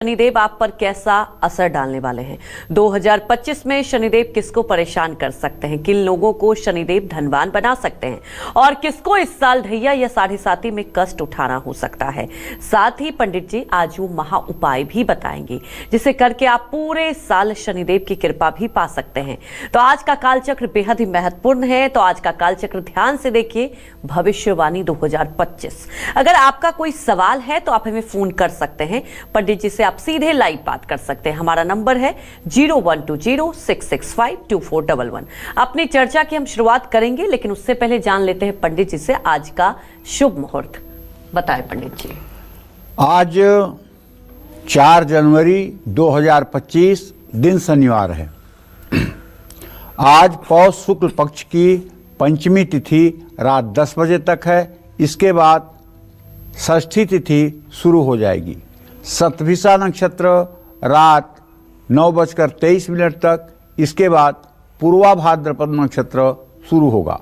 शनिदेव आप पर कैसा असर डालने वाले हैं। 2025 में शनिदेव किसको परेशान कर सकते हैं, किन लोगों को शनिदेव धनवान बना सकते हैं और किसको इस साल ढैया या साढ़े साती में कष्ट उठाना हो सकता है। साथ ही पंडित जी आज वो महा उपाय भी बताएंगे जिसे करके आप पूरे साल शनिदेव की कृपा भी पा सकते हैं। तो आज का कालचक्र बेहद ही महत्वपूर्ण है। तो आज का कालचक्र ध्यान से देखिए, भविष्यवाणी 2025। अगर आपका कोई सवाल है तो आप हमें फोन कर सकते हैं। पंडित जी से आप सीधे लाइव बात कर सकते हैं। हमारा नंबर है 0120-665-2411। अपनी चर्चा की हम शुरुआत करेंगे, लेकिन उससे पहले जान लेते हैं पंडित जी से आज का शुभ मुहूर्त। बताएं पंडित जी। आज 4 जनवरी 2025 दिन शनिवार है। आज पौष शुक्ल पक्ष की पंचमी तिथि रात 10 बजे तक है। इसके बाद षष्ठी तिथि शुरू हो जाएगी। शतभिषा नक्षत्र रात 9:23 तक। इसके बाद पूर्वा भाद्रपद नक्षत्र शुरू होगा।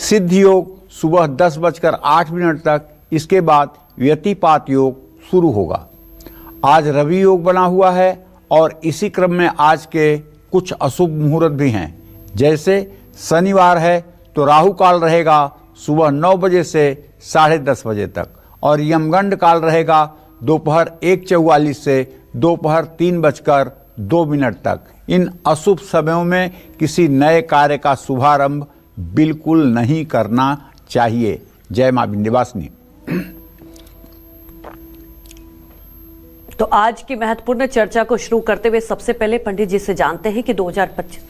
सिद्ध योग सुबह 10:08 तक। इसके बाद व्यतिपात योग शुरू होगा। आज रवि योग बना हुआ है और इसी क्रम में आज के कुछ अशुभ मुहूर्त भी हैं। जैसे शनिवार है तो राहु काल रहेगा सुबह 9 बजे से 10:30 बजे तक और यमगंड काल रहेगा दोपहर 1:44 से दोपहर 3:02 तक। इन अशुभ समयों में किसी नए कार्य का शुभारंभ बिल्कुल नहीं करना चाहिए। जय मां विंध्यवासिनी। तो आज की महत्वपूर्ण चर्चा को शुरू करते हुए सबसे पहले पंडित जी से जानते हैं कि 2025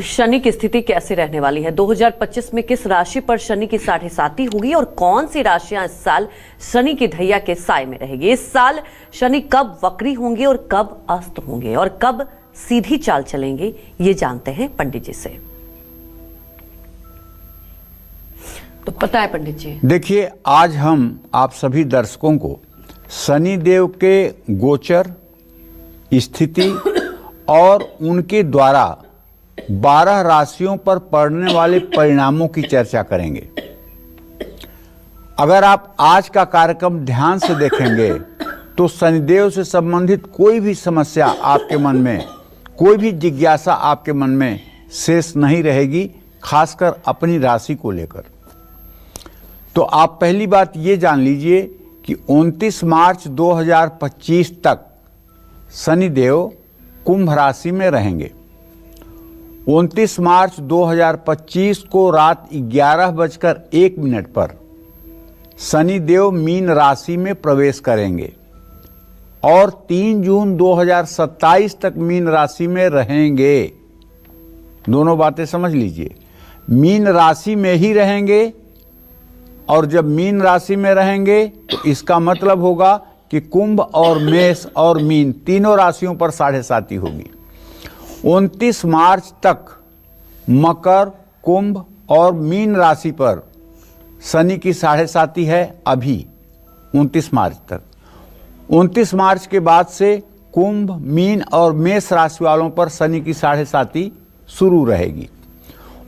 शनि की स्थिति कैसी रहने वाली है। 2025 में किस राशि पर शनि की साढ़े साती होगी और कौन सी राशियां इस साल शनि की ढैया के साए में रहेगी। इस साल शनि कब वक्री होंगे और कब अस्त होंगे और कब सीधी चाल चलेंगे, ये जानते हैं पंडित जी से। तो पता है पंडित जी। देखिए, आज हम आप सभी दर्शकों को शनि देव के गोचर स्थिति और उनके द्वारा 12 राशियों पर पड़ने वाले परिणामों की चर्चा करेंगे। अगर आप आज का कार्यक्रम ध्यान से देखेंगे तो शनिदेव से संबंधित कोई भी समस्या आपके मन में, कोई भी जिज्ञासा आपके मन में शेष नहीं रहेगी, खासकर अपनी राशि को लेकर। तो आप पहली बात ये जान लीजिए कि 29 मार्च 2025 तक शनिदेव कुंभ राशि में रहेंगे। 29 मार्च 2025 को रात 11:01 पर शनिदेव मीन राशि में प्रवेश करेंगे और 3 जून 2027 तक मीन राशि में रहेंगे। दोनों बातें समझ लीजिए, मीन राशि में ही रहेंगे और जब मीन राशि में रहेंगे तो इसका मतलब होगा कि कुंभ और मेष और मीन तीनों राशियों पर साढ़े साती होगी। 29 मार्च तक मकर, कुंभ और मीन राशि पर शनि की साढ़े साती है। अभी 29 मार्च तक। 29 मार्च के बाद से कुंभ, मीन और मेष राशि वालों पर शनि की साढ़े साती शुरू रहेगी।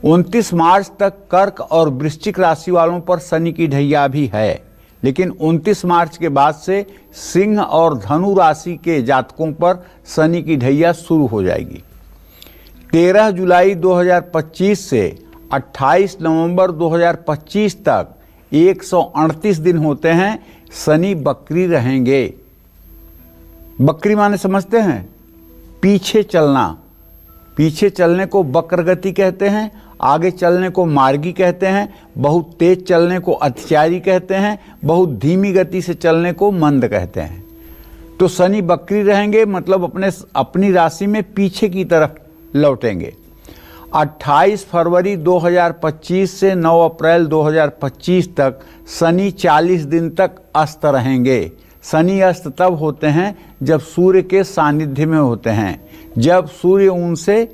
29 मार्च तक कर्क और वृश्चिक राशि वालों पर शनि की ढैया भी है, लेकिन 29 मार्च के बाद से सिंह और धनु राशि के जातकों पर शनि की ढैया शुरू हो जाएगी। 13 जुलाई 2025 से 28 नवंबर 2025 तक 138 दिन होते हैं शनि बकरी रहेंगे। बकरी माने समझते हैं? पीछे चलना। पीछे चलने को वक्रगति कहते हैं, आगे चलने को मार्गी कहते हैं, बहुत तेज चलने को अतिचारी कहते हैं, बहुत धीमी गति से चलने को मंद कहते हैं। तो शनि बकरी रहेंगे, मतलब अपनी राशि में पीछे की तरफ लौटेंगे। 28 फरवरी 2025 से 9 अप्रैल 2025 तक शनि 40 दिन तक अस्त रहेंगे। शनि अस्त तब होते हैं जब सूर्य के सानिध्य में होते हैं। जब सूर्य उनसे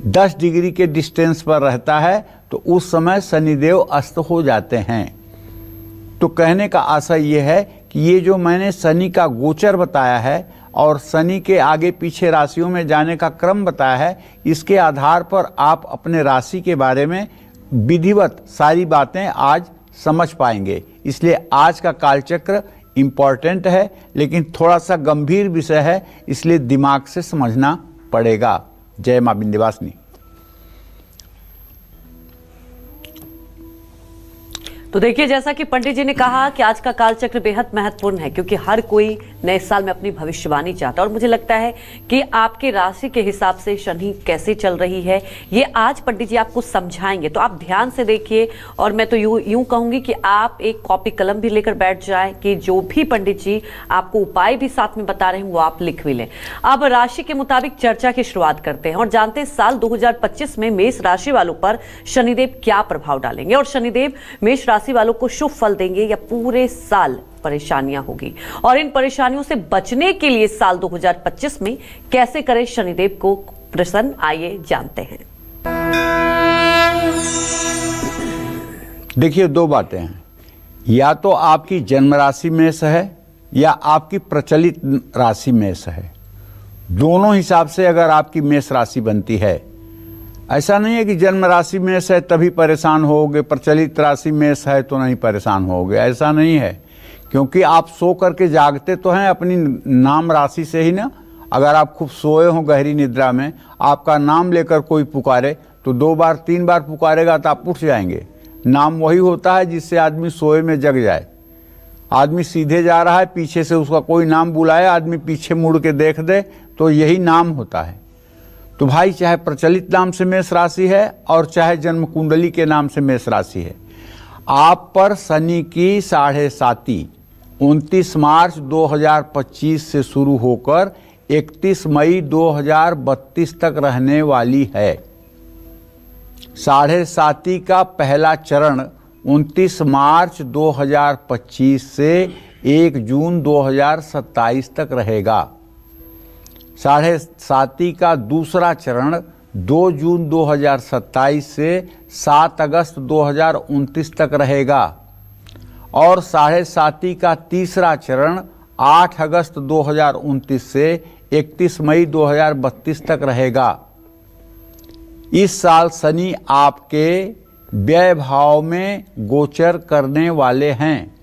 10 डिग्री के डिस्टेंस पर रहता है तो उस समय शनिदेव अस्त हो जाते हैं। तो कहने का आशय ये है कि ये जो मैंने शनि का गोचर बताया है और शनि के आगे पीछे राशियों में जाने का क्रम बताया है, इसके आधार पर आप अपने राशि के बारे में विधिवत सारी बातें आज समझ पाएंगे। इसलिए आज का कालचक्र इम्पॉर्टेंट है, लेकिन थोड़ा सा गंभीर विषय है, इसलिए दिमाग से समझना पड़ेगा। जय मां विंध्यवासिनी। तो देखिए, जैसा कि पंडित जी ने कहा कि आज का कालचक्र बेहद महत्वपूर्ण है, क्योंकि हर कोई नए साल में अपनी भविष्यवाणी चाहता है। और मुझे लगता है कि आपके राशि के हिसाब से शनि कैसे चल रही है, ये आज पंडित जी आपको समझाएंगे। तो आप ध्यान से देखिए, और मैं तो यूं कहूंगी कि आप एक कॉपी कलम भी लेकर बैठ जाएं कि जो भी पंडित जी आपको उपाय भी साथ में बता रहे हैं वो आप लिख भी लें। अब राशि के मुताबिक चर्चा की शुरुआत करते हैं और जानते हैं साल 2025 में मेष राशि वालों पर शनिदेव क्या प्रभाव डालेंगे, और शनिदेव मेष राशि वालों को शुभ फल देंगे या पूरे साल परेशानियां होगी। और इन परेशानियों से बचने के लिए साल 2025 में कैसे करें शनिदेव को प्रसन्न, आइए जानते हैं। देखिए, दो बातें हैं, या तो आपकी जन्म राशि मेष है या आपकी प्रचलित राशि मेष है। दोनों हिसाब से अगर आपकी मेष राशि बनती है, ऐसा नहीं है कि जन्म राशि मेष है तभी परेशान होगे, प्रचलित राशि मेष है तो नहीं परेशान होगे, ऐसा नहीं है। क्योंकि आप सो करके जागते तो हैं अपनी नाम राशि से ही ना। अगर आप खूब सोए हो गहरी निद्रा में, आपका नाम लेकर कोई पुकारे तो 2 बार 3 बार पुकारेगा तो आप उठ जाएंगे। नाम वही होता है जिससे आदमी सोए में जग जाए। आदमी सीधे जा रहा है, पीछे से उसका कोई नाम बुलाए, आदमी पीछे मुड़ के देख दे तो यही नाम होता है। तो भाई, चाहे प्रचलित नाम से मेष राशि है और चाहे जन्म कुंडली के नाम से मेष राशि है, आप पर शनि की 7.5 29 मार्च 2025 से शुरू होकर 31 मई 2032 तक रहने वाली है। 7.5 का पहला चरण 29 मार्च 2025 से 1 जून 2027 तक रहेगा। 7.5 का दूसरा चरण 2 जून 2027 से 7 अगस्त 2029 तक रहेगा और 7.5 का तीसरा चरण 8 अगस्त 2029 से 31 मई 2032 तक रहेगा। इस साल शनि आपके व्यय भाव में गोचर करने वाले हैं।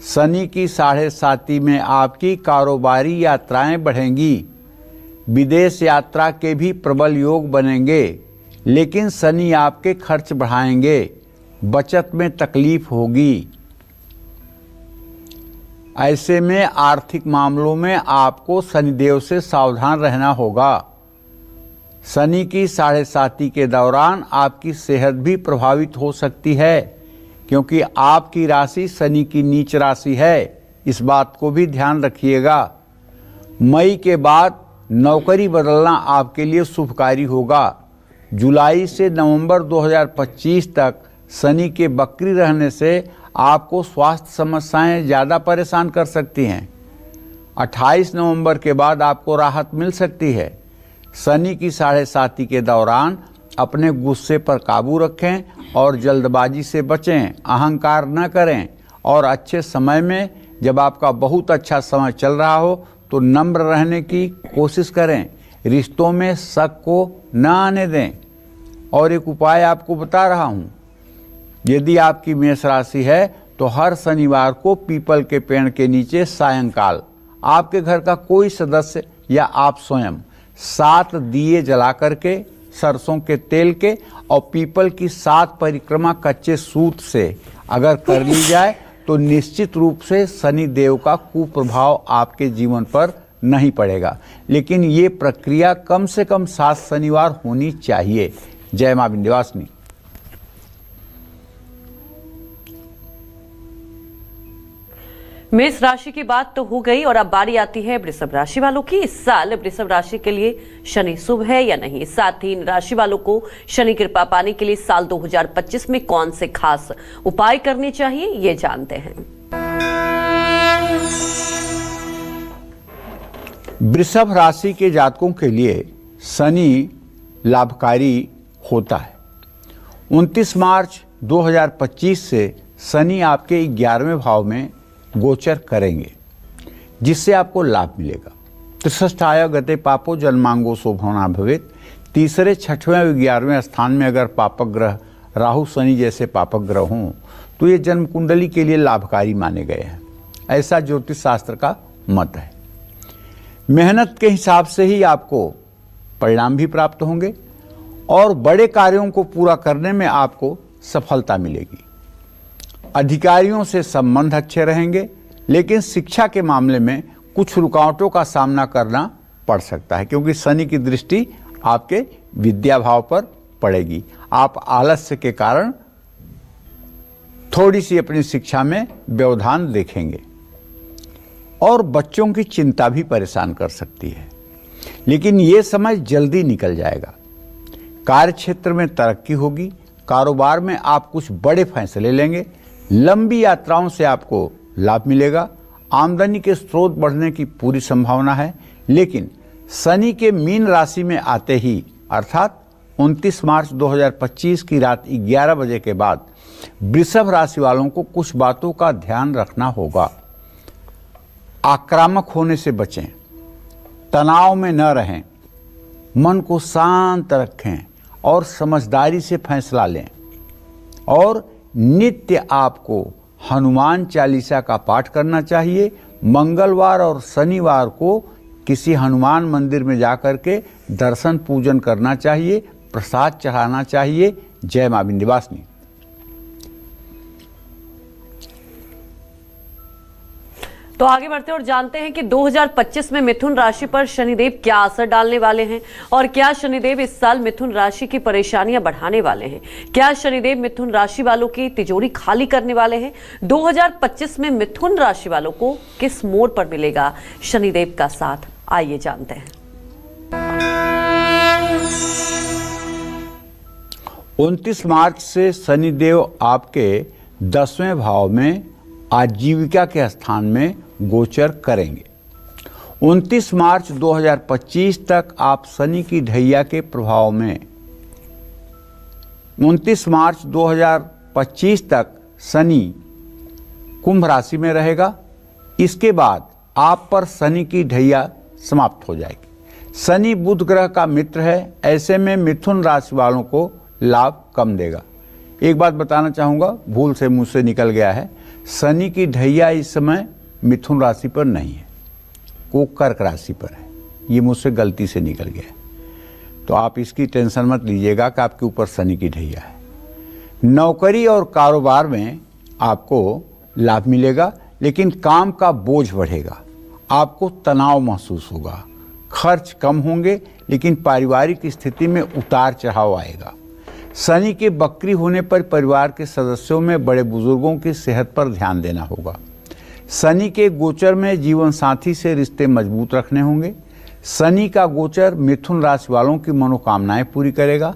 शनि की 7.5 में आपकी कारोबारी यात्राएं बढ़ेंगी, विदेश यात्रा के भी प्रबल योग बनेंगे, लेकिन शनि आपके खर्च बढ़ाएंगे, बचत में तकलीफ होगी। ऐसे में आर्थिक मामलों में आपको शनिदेव से सावधान रहना होगा। शनि की 7.5 के दौरान आपकी सेहत भी प्रभावित हो सकती है, क्योंकि आपकी राशि शनि की नीच राशि है। इस बात को भी ध्यान रखिएगा। मई के बाद नौकरी बदलना आपके लिए शुभकारी होगा। जुलाई से नवंबर 2025 तक शनि के वक्री रहने से आपको स्वास्थ्य समस्याएं ज़्यादा परेशान कर सकती हैं। 28 नवंबर के बाद आपको राहत मिल सकती है। शनि की 7.5 के दौरान अपने गुस्से पर काबू रखें और जल्दबाजी से बचें, अहंकार न करें और अच्छे समय में, जब आपका बहुत अच्छा समय चल रहा हो, तो नम्र रहने की कोशिश करें। रिश्तों में शक को न आने दें। और एक उपाय आपको बता रहा हूँ, यदि आपकी मेष राशि है तो हर शनिवार को पीपल के पेड़ के नीचे सायंकाल आपके घर का कोई सदस्य या आप स्वयं 7 दिए जला करके सरसों के तेल के और पीपल की 7 परिक्रमा कच्चे सूत से अगर कर ली जाए तो निश्चित रूप से शनि देव का कुप्रभाव आपके जीवन पर नहीं पड़ेगा। लेकिन ये प्रक्रिया कम से कम 7 शनिवार होनी चाहिए। जय मां विंध्यवासिनी। मेष राशि की बात तो हो गई और अब बारी आती है वृषभ राशि वालों की। इस साल वृषभ राशि के लिए शनि शुभ है या नहीं, साथ ही इन राशि वालों को शनि कृपा पाने के लिए साल 2025 में कौन से खास उपाय करने चाहिए, ये जानते हैं। वृषभ राशि के जातकों के लिए शनि लाभकारी होता है। 29 मार्च 2025 से शनि आपके 11वें भाव में गोचर करेंगे, जिससे आपको लाभ मिलेगा। त्रिषष्ठाय गते पापो जन्मांगो शोभना भवेत्। तीसरे, 6वें और 11वें स्थान में अगर पापक ग्रह राहु शनि जैसे पापक ग्रह हों तो ये जन्म कुंडली के लिए लाभकारी माने गए हैं। ऐसा ज्योतिष शास्त्र का मत है। मेहनत के हिसाब से ही आपको परिणाम भी प्राप्त होंगे और बड़े कार्यों को पूरा करने में आपको सफलता मिलेगी। अधिकारियों से संबंध अच्छे रहेंगे, लेकिन शिक्षा के मामले में कुछ रुकावटों का सामना करना पड़ सकता है, क्योंकि शनि की दृष्टि आपके विद्या भाव पर पड़ेगी। आप आलस्य के कारण थोड़ी सी अपनी शिक्षा में व्यवधान देखेंगे और बच्चों की चिंता भी परेशान कर सकती है, लेकिन ये समय जल्दी निकल जाएगा। कार्य क्षेत्र में तरक्की होगी, कारोबार में आप कुछ बड़े फैसले लेंगे, लंबी यात्राओं से आपको लाभ मिलेगा, आमदनी के स्रोत बढ़ने की पूरी संभावना है। लेकिन शनि के मीन राशि में आते ही अर्थात 29 मार्च 2025 की रात 11 बजे के बाद वृषभ राशि वालों को कुछ बातों का ध्यान रखना होगा। आक्रामक होने से बचें, तनाव में न रहें, मन को शांत रखें और समझदारी से फैसला लें। और नित्य आपको हनुमान चालीसा का पाठ करना चाहिए। मंगलवार और शनिवार को किसी हनुमान मंदिर में जाकर के दर्शन पूजन करना चाहिए, प्रसाद चढ़ाना चाहिए। जय मां विंध्यवासिनी। तो आगे बढ़ते हैं और जानते हैं कि 2025 में मिथुन राशि पर शनिदेव क्या असर डालने वाले हैं और क्या शनिदेव इस साल मिथुन राशि की परेशानियां बढ़ाने वाले हैं। क्या शनिदेव मिथुन राशि वालों की तिजोरी खाली करने वाले हैं। 2025 में मिथुन राशि वालों को किस मोड़ पर मिलेगा शनिदेव का साथ, आइए जानते हैं। 29 मार्च से शनिदेव आपके 10वें भाव में आजीविका के स्थान में गोचर करेंगे। 29 मार्च 2025 तक आप शनि की ढैया के प्रभाव में 29 मार्च 2025 तक शनि कुंभ राशि में रहेगा। इसके बाद आप पर शनि की ढैया समाप्त हो जाएगी। शनि बुध ग्रह का मित्र है, ऐसे में मिथुन राशि वालों को लाभ कम देगा। एक बात बताना चाहूँगा, भूल से मुंह से निकल गया है, शनि की ढैया इस समय मिथुन राशि पर नहीं है, वो कर्क राशि पर है। ये मुझसे गलती से निकल गया, तो आप इसकी टेंशन मत लीजिएगा कि आपके ऊपर शनि की ढैया है। नौकरी और कारोबार में आपको लाभ मिलेगा, लेकिन काम का बोझ बढ़ेगा, आपको तनाव महसूस होगा, खर्च कम होंगे, लेकिन पारिवारिक स्थिति में उतार चढ़ाव आएगा। शनि के वक्री होने पर परिवार के सदस्यों में बड़े बुजुर्गों की सेहत पर ध्यान देना होगा। शनि के गोचर में जीवन साथी से रिश्ते मजबूत रखने होंगे। शनि का गोचर मिथुन राशि वालों की मनोकामनाएं पूरी करेगा।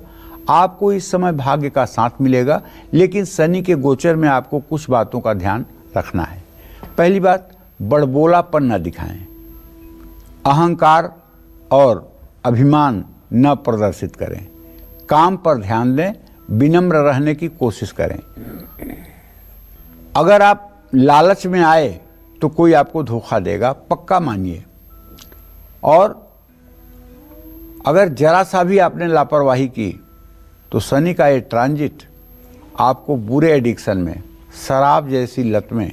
आपको इस समय भाग्य का साथ मिलेगा, लेकिन शनि के गोचर में आपको कुछ बातों का ध्यान रखना है। पहली बात, बड़बोलापन न दिखाएं, अहंकार और अभिमान न प्रदर्शित करें, काम पर ध्यान दें, विनम्र रहने की कोशिश करें। अगर आप लालच में आए तो कोई आपको धोखा देगा, पक्का मानिए। और अगर जरा सा भी आपने लापरवाही की तो शनि का ये ट्रांजिट आपको बुरे एडिक्शन में, शराब जैसी लत में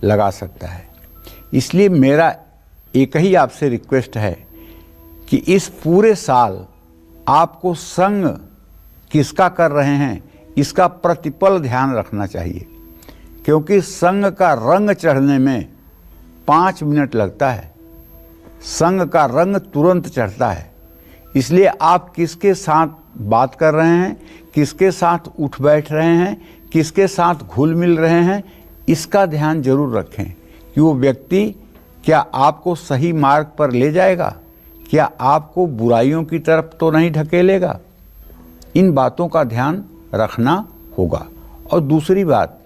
लगा सकता है। इसलिए मेरा एक ही आपसे रिक्वेस्ट है कि इस पूरे साल आपको संग किसका कर रहे हैं इसका प्रतिपल ध्यान रखना चाहिए, क्योंकि संग का रंग चढ़ने में 5 मिनट लगता है, संग का रंग तुरंत चढ़ता है। इसलिए आप किसके साथ बात कर रहे हैं, किसके साथ उठ बैठ रहे हैं, किसके साथ घुल मिल रहे हैं, इसका ध्यान जरूर रखें कि वो व्यक्ति क्या आपको सही मार्ग पर ले जाएगा, क्या आपको बुराइयों की तरफ तो नहीं ढकेलेगा। इन बातों का ध्यान रखना होगा। और दूसरी बात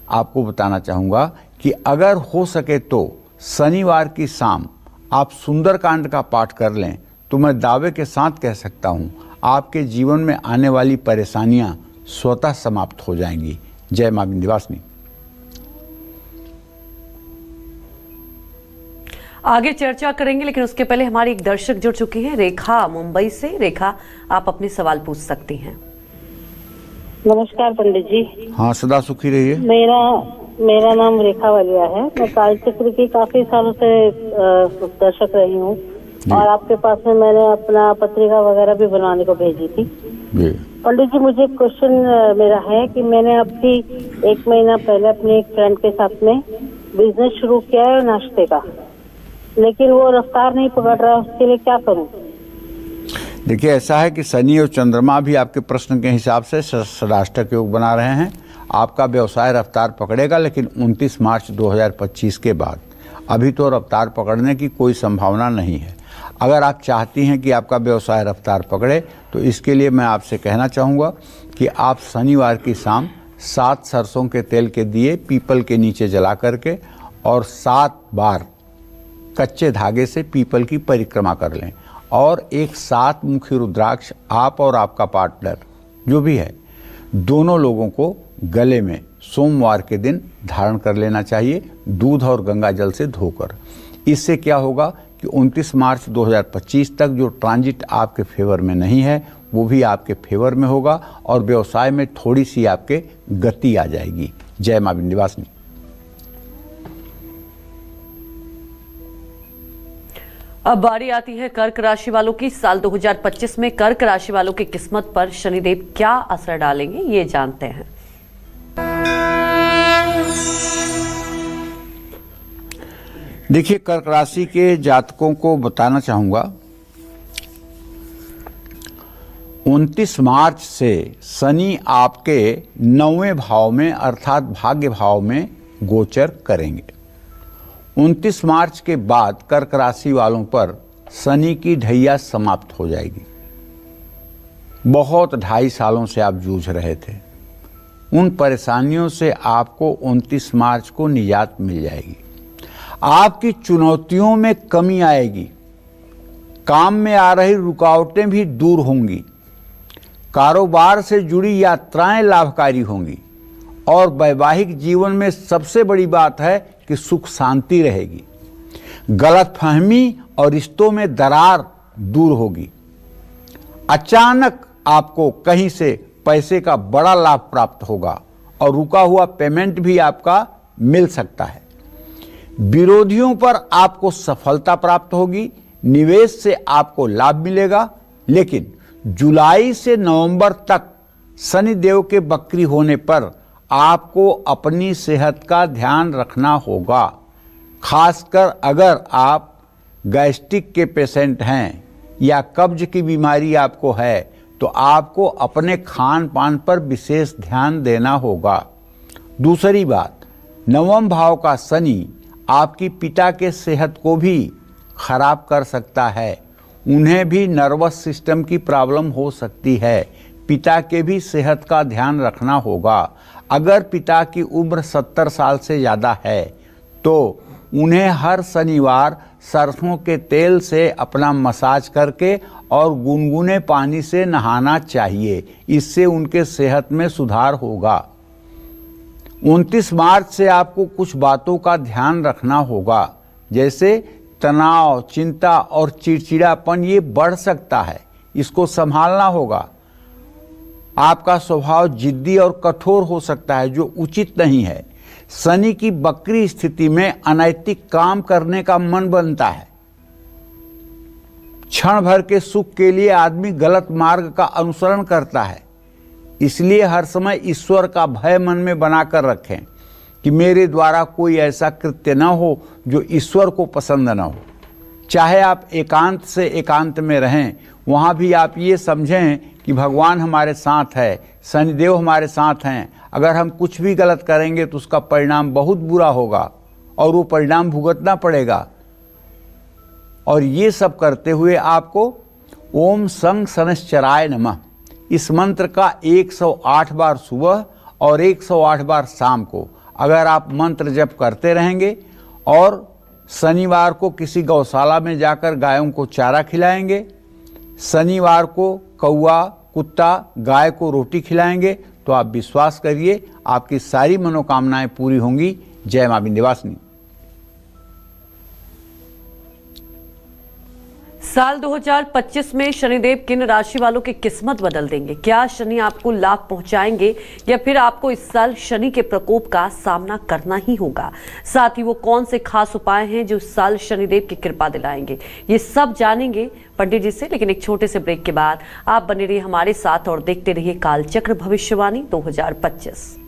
आपको बताना चाहूँगा कि अगर हो सके तो शनिवार की शाम आप सुंदरकांड का पाठ कर लें तो मैं दावे के साथ कह सकता हूँ आपके जीवन में आने वाली परेशानियाँ स्वतः समाप्त हो जाएंगी। जय मां विंध्यवासिनी। आगे चर्चा करेंगे, लेकिन उसके पहले हमारी एक दर्शक जुड़ चुकी हैं, रेखा मुंबई से। रेखा, आप अपने सवाल पूछ सकती हैं। नमस्कार पंडित जी। हाँ, सदा सुखी रहिए। मेरा नाम रेखा वालिया है। मैं कालचक्र की काफी सालों से दर्शक रही हूँ और आपके पास में मैंने अपना पत्रिका वगैरह भी बनाने को भेजी थी। पंडित जी, मुझे क्वेश्चन मेरा है कि मैंने अभी 1 महीना पहले अपने एक फ्रेंड के साथ में बिजनेस शुरू किया है नाश्ते का, लेकिन वो रफ्तार नहीं पकड़ रहा है। उसके लिए क्या करूँ? देखिए, ऐसा है कि शनि और चंद्रमा भी आपके प्रश्न के हिसाब से षडाष्टक योग बना रहे हैं। आपका व्यवसाय रफ्तार पकड़ेगा, लेकिन 29 मार्च 2025 के बाद। अभी तो रफ्तार पकड़ने की कोई संभावना नहीं है। अगर आप चाहती हैं कि आपका व्यवसाय रफ्तार पकड़े, तो इसके लिए मैं आपसे कहना चाहूँगा कि आप शनिवार की शाम 7 सरसों के तेल के दिए पीपल के नीचे जला करके और 7 बार कच्चे धागे से पीपल की परिक्रमा कर लें और एक 7 मुखी रुद्राक्ष आप और आपका पार्टनर जो भी है, दोनों लोगों को गले में सोमवार के दिन धारण कर लेना चाहिए, दूध और गंगा जल से धोकर। इससे क्या होगा कि 29 मार्च 2025 तक जो ट्रांजिट आपके फेवर में नहीं है, वो भी आपके फेवर में होगा और व्यवसाय में थोड़ी सी आपके गति आ जाएगी। जय मां विंध्यवासिनी। अब बारी आती है कर्क राशि वालों की। साल 2025 में कर्क राशि वालों की किस्मत पर शनिदेव क्या असर डालेंगे, ये जानते हैं। देखिए, कर्क राशि के जातकों को बताना चाहूंगा, 29 मार्च से शनि आपके 9वें भाव में अर्थात भाग्य भाव में गोचर करेंगे। 29 मार्च के बाद कर्क राशि वालों पर शनि की ढैया समाप्त हो जाएगी। बहुत 2.5 सालों से आप जूझ रहे थे, उन परेशानियों से आपको 29 मार्च को निजात मिल जाएगी। आपकी चुनौतियों में कमी आएगी, काम में आ रही रुकावटें भी दूर होंगी, कारोबार से जुड़ी यात्राएं लाभकारी होंगी और वैवाहिक जीवन में सबसे बड़ी बात है कि सुख शांति रहेगी। गलतफहमी और रिश्तों में दरार दूर होगी। अचानक आपको कहीं से पैसे का बड़ा लाभ प्राप्त होगा और रुका हुआ पेमेंट भी आपका मिल सकता है। विरोधियों पर आपको सफलता प्राप्त होगी, निवेश से आपको लाभ मिलेगा। लेकिन जुलाई से नवंबर तक शनिदेव के वक्री होने पर आपको अपनी सेहत का ध्यान रखना होगा। खासकर अगर आप गैस्ट्रिक के पेशेंट हैं या कब्ज की बीमारी आपको है, तो आपको अपने खान पान पर विशेष ध्यान देना होगा। दूसरी बात, 9वें भाव का शनि आपकी पिता के सेहत को भी खराब कर सकता है। उन्हें भी नर्वस सिस्टम की प्रॉब्लम हो सकती है। पिता के भी सेहत का ध्यान रखना होगा। अगर पिता की उम्र 70 साल से ज़्यादा है तो उन्हें हर शनिवार सरसों के तेल से अपना मसाज करके और गुनगुने पानी से नहाना चाहिए। इससे उनके सेहत में सुधार होगा। 29 मार्च से आपको कुछ बातों का ध्यान रखना होगा, जैसे तनाव, चिंता और चिड़चिड़ापन ये बढ़ सकता है, इसको संभालना होगा। आपका स्वभाव जिद्दी और कठोर हो सकता है, जो उचित नहीं है। शनि की वक्री स्थिति में अनैतिक काम करने का मन बनता है। क्षण भर के सुख के लिए आदमी गलत मार्ग का अनुसरण करता है। इसलिए हर समय ईश्वर का भय मन में बनाकर रखें कि मेरे द्वारा कोई ऐसा कृत्य न हो जो ईश्वर को पसंद न हो। चाहे आप एकांत से एकांत में रहें, वहाँ भी आप ये समझें कि भगवान हमारे साथ है, शनिदेव हमारे साथ हैं। अगर हम कुछ भी गलत करेंगे तो उसका परिणाम बहुत बुरा होगा और वो परिणाम भुगतना पड़ेगा। और ये सब करते हुए आपको ओम संग शनैश्चराय नमः इस मंत्र का 108 बार सुबह और 108 बार शाम को अगर आप मंत्र जप करते रहेंगे और शनिवार को किसी गौशाला में जाकर गायों को चारा खिलाएंगे, शनिवार को कौआ, कुत्ता, गाय को रोटी खिलाएंगे, तो आप विश्वास करिए आपकी सारी मनोकामनाएं पूरी होंगी। जय मां विंध्यवासिनी। साल 2025 में शनिदेव किन राशि वालों की किस्मत बदल देंगे? क्या शनि आपको लाभ पहुंचाएंगे या फिर आपको इस साल शनि के प्रकोप का सामना करना ही होगा? साथ ही वो कौन से खास उपाय हैं जो इस साल शनिदेव की कृपा दिलाएंगे? ये सब जानेंगे पंडित जी से, लेकिन एक छोटे से ब्रेक के बाद आप बने रहिए हमारे साथ और देखते रहिए कालचक्र भविष्यवाणी 2025।